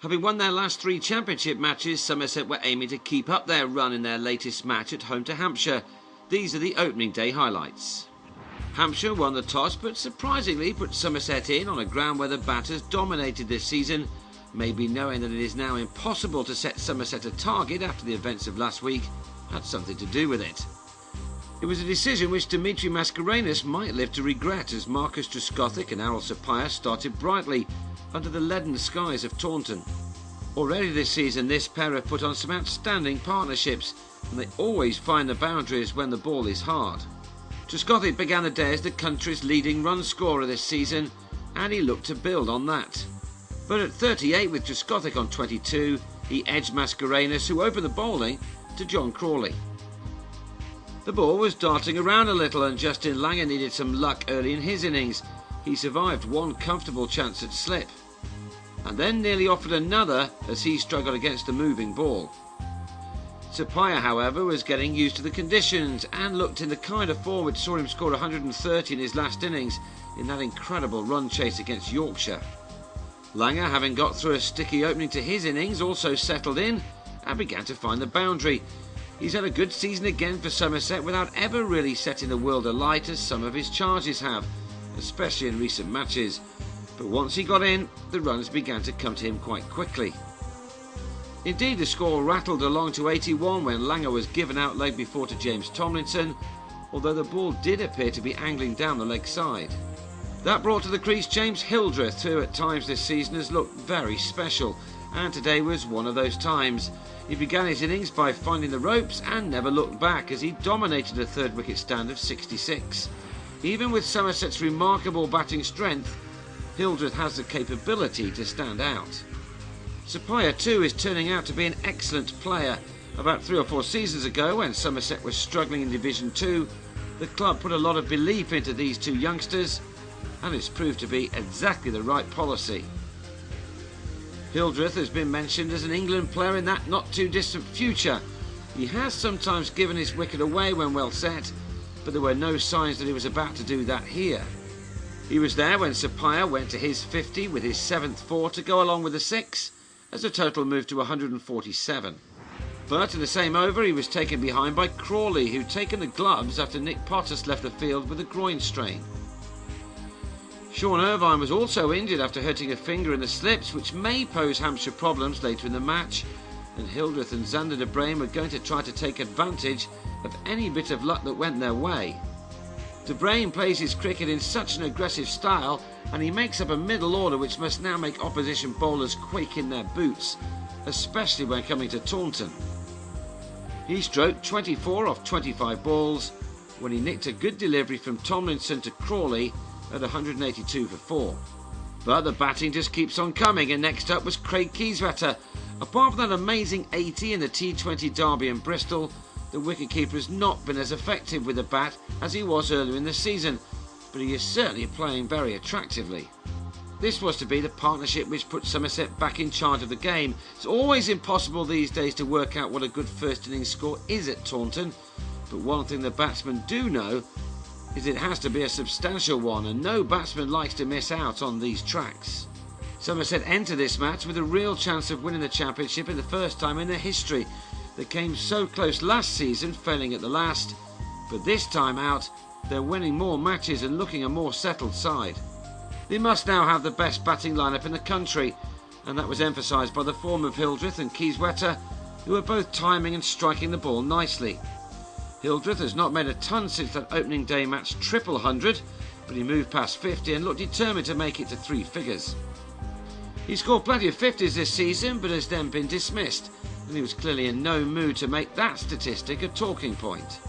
Having won their last 3 championship matches, Somerset were aiming to keep up their run in their latest match at home to Hampshire. These are the opening day highlights. Hampshire won the toss but surprisingly put Somerset in on a ground where the Batters dominated this season, maybe knowing that it is now impossible to set Somerset a target after the events of last week had something to do with it. It was a decision which Dimitri Mascarenhas might live to regret, as Marcus Trescothick and Errol Sapaya started brightly under the leaden skies of Taunton. Already this season this pair have put on some outstanding partnerships, and they always find the boundaries when the ball is hard. Trescothick began the day as the country's leading run scorer this season, and he looked to build on that. But at 38 with Trescothick on 22, he edged Mascarenhas, who opened the bowling to John Crawley. The ball was darting around a little and Justin Langer needed some luck early in his innings. He survived one comfortable chance at slip, and then nearly offered another as he struggled against the moving ball. Sapaya, however, was getting used to the conditions and looked in the kind of form which saw him score 130 in his last innings in that incredible run chase against Yorkshire. Langer, having got through a sticky opening to his innings, also settled in and began to find the boundary. He's had a good season again for Somerset without ever really setting the world alight as some of his charges have, especially in recent matches. But once he got in, the runs began to come to him quite quickly. Indeed, the score rattled along to 81 when Langer was given out leg before to James Tomlinson, although the ball did appear to be angling down the leg side. That brought to the crease James Hildreth, who at times this season has looked very special, and today was one of those times. He began his innings by finding the ropes and never looked back as he dominated a 3rd wicket stand of 66. Even with Somerset's remarkable batting strength, Hildreth has the capability to stand out. Sapaya too is turning out to be an excellent player. About 3 or 4 seasons ago, when Somerset was struggling in Division 2, the club put a lot of belief into these 2 youngsters, and it's proved to be exactly the right policy. Hildreth has been mentioned as an England player in that not too distant future. He has sometimes given his wicket away when well set, but there were no signs that he was about to do that here. He was there when Sapaya went to his 50 with his 7th 4 to go along with the 6, as the total moved to 147. But in the same over he was taken behind by Crawley, who'd taken the gloves after Nick Potts left the field with a groin strain. Sean Irvine was also injured after hurting a finger in the slips, which may pose Hampshire problems later in the match, and Hildreth and Zander de Bruyn were going to try to take advantage of any bit of luck that went their way. De Bruyn plays his cricket in such an aggressive style, and he makes up a middle order which must now make opposition bowlers quake in their boots, especially when coming to Taunton. He stroked 24 off 25 balls when he nicked a good delivery from Tomlinson to Crawley at 182 for 4. But the batting just keeps on coming, and next up was Craig Kieswetter. Apart from that amazing 80 in the T20 Derby in Bristol, the wicketkeeper has not been as effective with the bat as he was earlier in the season, but he is certainly playing very attractively. This was to be the partnership which put Somerset back in charge of the game. It's always impossible these days to work out what a good first innings score is at Taunton, but one thing the batsmen do know is it has to be a substantial one, and no batsman likes to miss out on these tracks. Somerset entered this match with a real chance of winning the championship in the first time in their history. They came so close last season, failing at the last, but this time out they're winning more matches and looking a more settled side. They must now have the best batting lineup in the country, and that was emphasised by the form of Hildreth and Kieswetter, who are both timing and striking the ball nicely. Hildreth has not made a ton since that opening day match triple 100, but he moved past 50 and looked determined to make it to 3 figures. He scored plenty of 50s this season, but has then been dismissed, and he was clearly in no mood to make that statistic a talking point.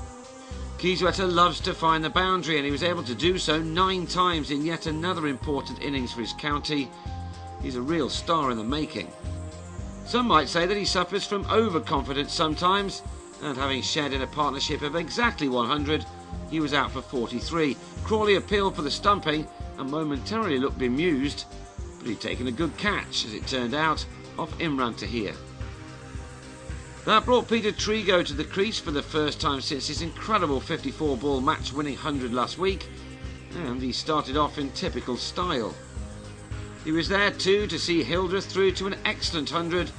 Kieswetter loves to find the boundary, and he was able to do so 9 times in yet another important innings for his county. He's a real star in the making. Some might say that he suffers from overconfidence sometimes, and having shared in a partnership of exactly 100, he was out for 43. Crawley appealed for the stumping and momentarily looked bemused, but he'd taken a good catch, as it turned out, off Imran Tahir. That brought Peter Trigo to the crease for the first time since his incredible 54-ball match-winning 100 last week, and he started off in typical style. He was there too to see Hildreth through to an excellent 100.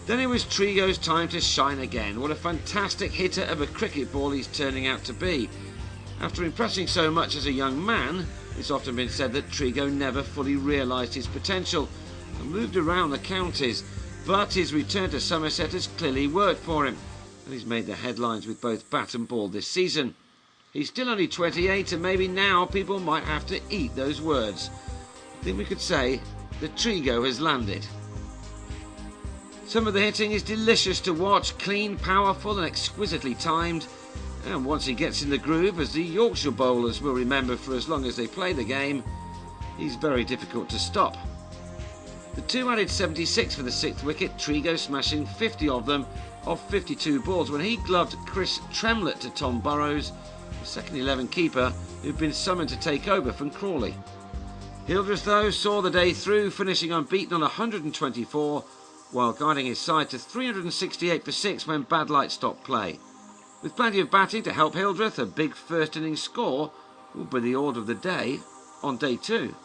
Then it was Trigo's time to shine again. What a fantastic hitter of a cricket ball he's turning out to be. After impressing so much as a young man, it's often been said that Trigo never fully realised his potential and moved around the counties, but his return to Somerset has clearly worked for him, and he's made the headlines with both bat and ball this season. He's still only 28, and maybe now people might have to eat those words. I think we could say that Trigo has landed. Some of the hitting is delicious to watch, clean, powerful and exquisitely timed. And once he gets in the groove, as the Yorkshire bowlers will remember for as long as they play the game, he's very difficult to stop. The two added 76 for the 6th wicket, Trigo smashing 50 of them off 52 balls when he gloved Chris Tremlett to Tom Burrows, the second 11 keeper who'd been summoned to take over from Crawley. Hildreth, though, saw the day through, finishing unbeaten on 124, while guiding his side to 368 for 6 when bad light stopped play. With plenty of batting to help Hildreth, a big first innings score will be the order of the day on day 2.